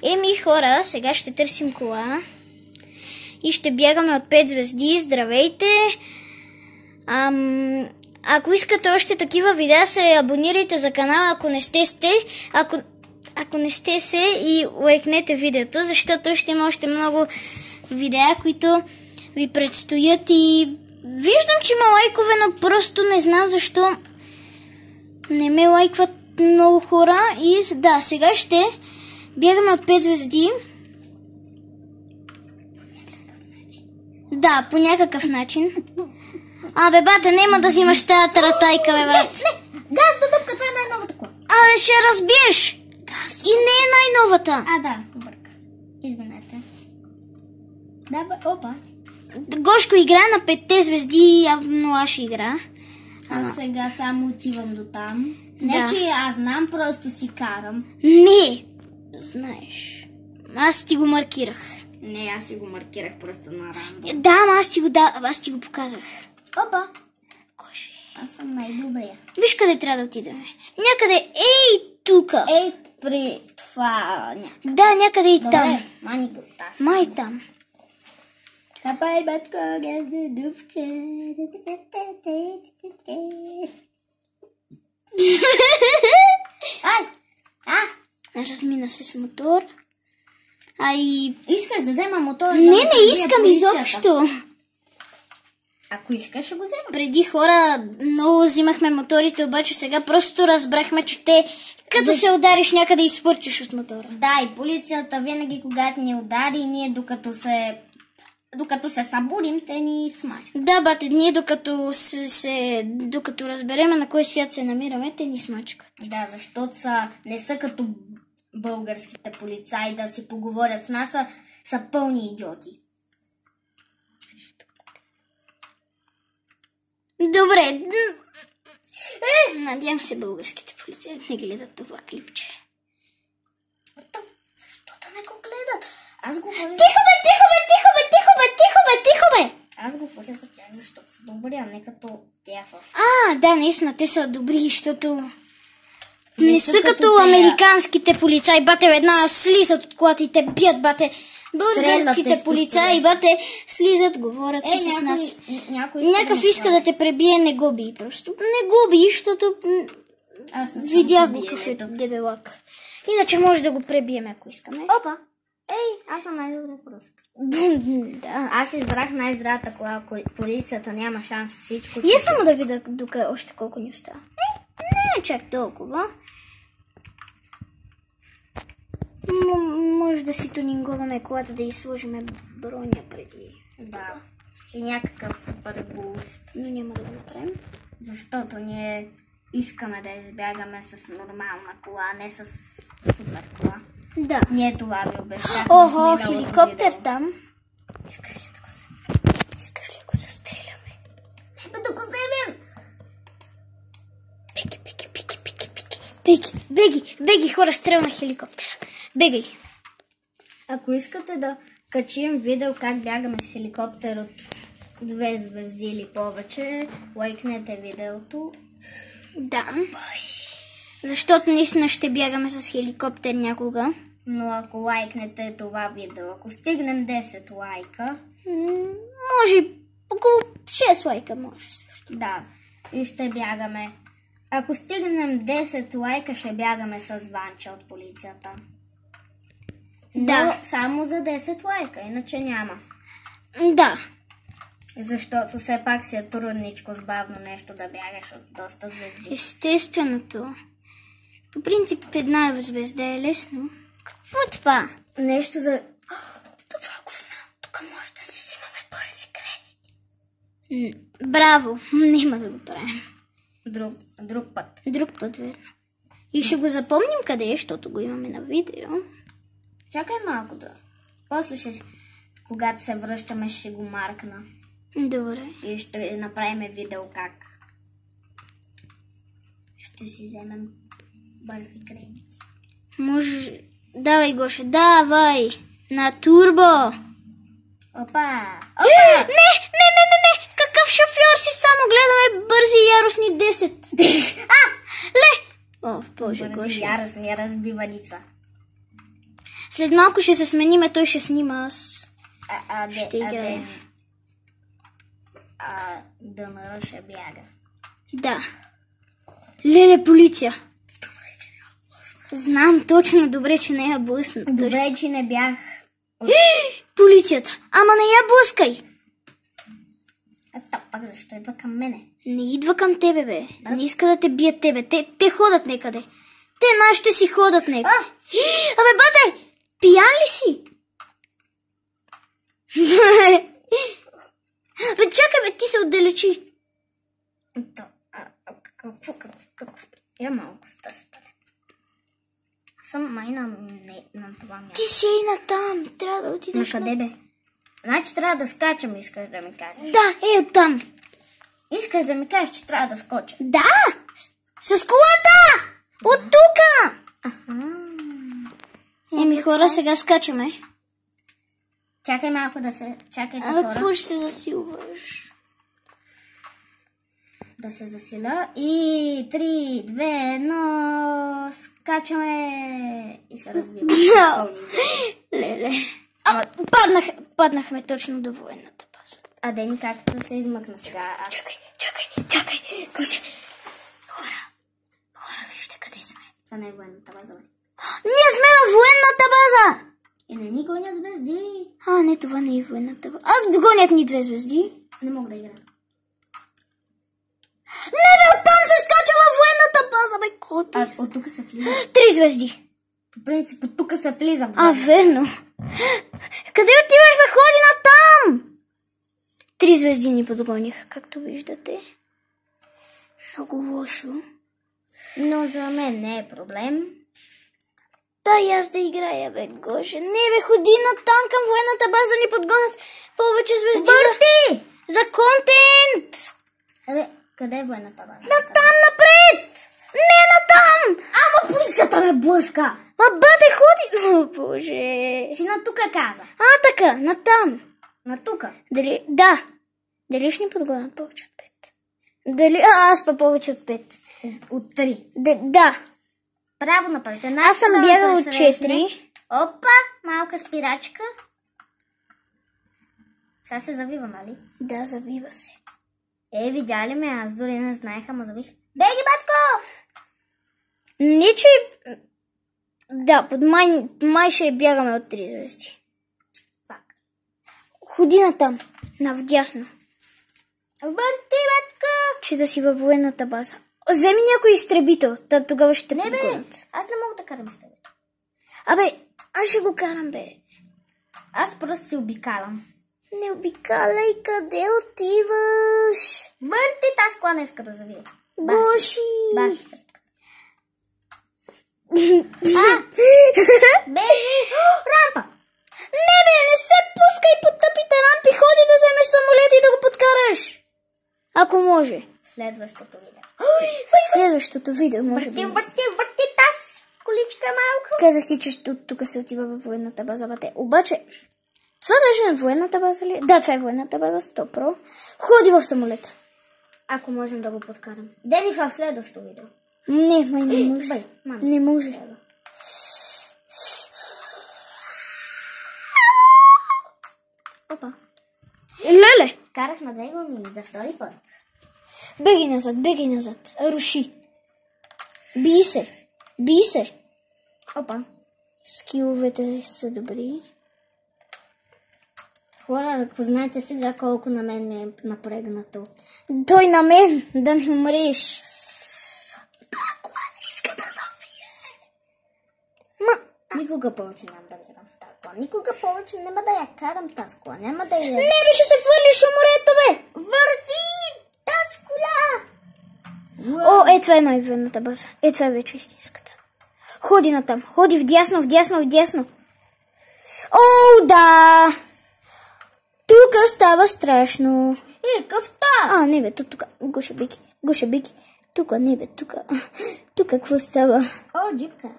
Еми хора, сега ще търсим кола и ще бягаме от 5 звезди. Здравейте! Ако искате още такива видеа, се абонирайте за канала, ако не сте ако не сте се, и лайкнете видеото, защото ще има още много видеа, които ви предстоят. И виждам, че има лайкове, но просто не знам защо не ме лайкват много хора. И да, сега ще бягаме от 5 звезди. Да, по някакъв начин. Абе, бате, няма да взимаш тази таратайка, бе, брат. Не, газ до дупка, това е най-новата кола. Абе, ще разбиеш. И не е най-новата. Да, бърка. Извинете. Да, бе, опа. Гошко игра на 5 звезди, явно аз ще игра. Аз сега само отивам до там. Не, Да. че аз знам, просто си карам. Не, знаеш. Аз ти го маркирах. Не, аз си го маркирах просто на рандом. Да, ама аз ти го показах. Опа, Гоше. аз съм най-добрия. Виж къде трябва да отидем. Някъде тука. Ей, при това някакъв. Да, някъде и там. Добре, маникър, аз. Май там. Хапай, батко, газ до дупка. Ай! Размина се с мотор. Искаш да взема мотора? Не искам изобщо. Ако искаш, ще го взема. Преди хора много взимахме моторите, обаче сега просто разбрахме, че те, като се удариш някъде, изпърчиш от мотора. Да, и полицията винаги, когато ни удари, ние докато се събудим, те ни смачат. Да, бате, ние докато разбереме на кой свят се намираме, те ни смачкат. Да, защото не са като българските полицаи да си поговорят с нас, са пълни идиоти. Добре. Надявам се българските полицаи не гледат това клипче. Защо да не го гледат? Аз говоря Тихо бе! Аз говоря за тях, защото са добри, а не като тях в... Да, наистина, те са добри, защото не са като те, американските полицаи, бате, една слизат от колата и те бият, бате. Българските полицаи, бате, слизат, говорят си с нас. Някакъв иска да те пребие, не го би просто. Не го би, защото видях го какъв е дебелак. Иначе може да го пребием, ако искаме. Опа! Аз съм най-добре просто. Да. Аз избрах най-здравата кола, полицията няма шанс всичко. И само да видя още колко ни остава. Не е чак толкова. Може да си тунинговаме колата, да изложиме броня преди. Да. И някакъв супер буст. Но няма да го направим. Защото ние искаме да избягаме с нормална кола, а не с супер кола. Да. Ние това ви обещахме. Охо, хеликоптер там. Искаш ли да го вземем? Искаш ли да го застреляме? Нека да го вземем! Беги, хора, стрелна хеликоптера. Бегай. Ако искате да качим видео как бягаме с хеликоптер от 2 звезди или повече, лайкнете видеото. Да. Защото наистина ще бягаме с хеликоптер някога. Но ако лайкнете това видео, ако стигнем 10 лайка... Може около 6 лайка може също. Да, и ще бягаме. Ако стигнем 10 лайка, ще бягаме с Ванча от полицията. Но Да. само за 10 лайка, иначе няма. Да. Защото все пак си е трудничко с бавно нещо да бягаш от доста звезди. Естественото. По принцип една звезда е лесно. Какво е това? Нещо за... Това го знам. Тук може да си взимаме бързи кредити. Браво. Няма да го правим. Друг път. Друг път, верно. И ще го запомним къде е, защото го имаме на видео. Чакай малко да... После когато се връщаме, ще го маркна. Добре. И ще направим видео как ще си вземем бързи кредити. Може... Давай, Гоше, давай! На турбо! Опа! Не! Какъв шофьор си? Само гледаме бързи и яростни 10. Ле! О, Боже, Бързи, Гоше. яростни разбиваница. След малко ще се смениме, той ще снима, аз ще играя. Дънъра ще бяга. Да. Леле, полиция. Знам точно, добре, че не я блъсна. Добре, че не бях... Полицията. Ама не я блъскай. Пак защо идва към мене? Не идва към тебе, бе. Да. Не иска да те бият тебе. Те ходят некъде. Те нашите си ходят некъде. Абе, бате! Пиян ли си? Бе, чакай, бе, ти се отдалечи. Какво? Я малко сте спале. Аз съм май на това място. Ти си и натам. Трябва да отидеш. На къде, бе? Значи трябва да скачам, искаш да ми кажеш. Да, оттам. Искаш да ми кажеш, че трябва да скоча. Да! С колата! От тука! Еми, хора, сега скачаме. Чакай малко да се... Чакайте, хора. Какво ще се засилваш? Да се засиля. И 3, 2, 1... Скачаме... И се разбиваме. Леле. Паднахме точно до военната база. А Дени, как да се измъкна сега? Чакай. Коче. Хора, вижте къде сме. Това не е военната база. Ние сме във военната база! И не ни гонят звезди. Не, това не е военната база. Гонят ни 2 звезди. Не мога да играя. Не, бе, оттам се скача във военната база, бе, коти. От тук се влиза. 3 звезди. По принцип, от тук се влиза. Верно. Къде отиваш, бе? Ходи натам! 3 звезди ни подгониха, както виждате. Много лошо. Но за мен не е проблем. Да, и аз да играя, бе, Гоше. Не, бе, ходи натам към военната база да ни подгонят повече звезди. За контент! Абе, къде е военната база? Натам напред! Не натам! Ама полицията ме блъска! Ма бате, ходи! О, Боже! Си на тука каза. Така, натам. На тука? Дали? Да. Дали ще ни подгонят повече от 5? Дали? Аз па повече от 5. От 3. Да. Право направите. Аз съм бягал от 4. Опа, малка спирачка. Сега се завива, нали? Да, завива се. Видя ли ме? Аз дори не знаех, ама завих. Беги, батко! Не, че... Да, под май ще бягаме от 3 звезди. Пак. Ходи натам, навдясно. Върти, батко! Че да си във военната база. Вземи някой изтребител, тогава ще те подгонят. Не, бе, аз не мога да карам изтребител. Абе, аз ще го карам, бе. Аз просто си обикалям. Не обикаляй, къде отиваш? Върти, тази кола не иска да завие. Гоши! Бахи стъртката. Беги! Рампа! Не, бе, не се пускай по тъпите рампи, ходи да вземеш самолет и да го подкараш. Ако може. Следващото видео. Следващото видео, може би. Върти тази количка малко. Казах ти, че тук се отива във военната база, бате. Обаче, това даже на военната база ли? Да, това е военната база, 100%. Ходи в самолета. Ако можем да го подкарам. Дени в следващото видео. Не, май не може. Не може. Опа. Леле! Карах на него ми за втори път. Беги назад. Руши. Би се. Опа. Скиловете са добри. Хора, ако знаете сега колко на мен ми е напрегнато. Той на мен, да не умреш. Ако не иска да завие. Никога повече няма да бягам с тази кола. Никога повече няма да я карам тази кола. Няма да я... Не, бе, ще се хвърлиш в морето, бе. Върти тази кола. Това е най-верната база. Това е вече истинската. Ходи натам. Ходи вдясно. Да! Тук става страшно. Къвта! Не бе, тук. Гоша беги. Тук, не бе, тук. Тук какво става? Джипка.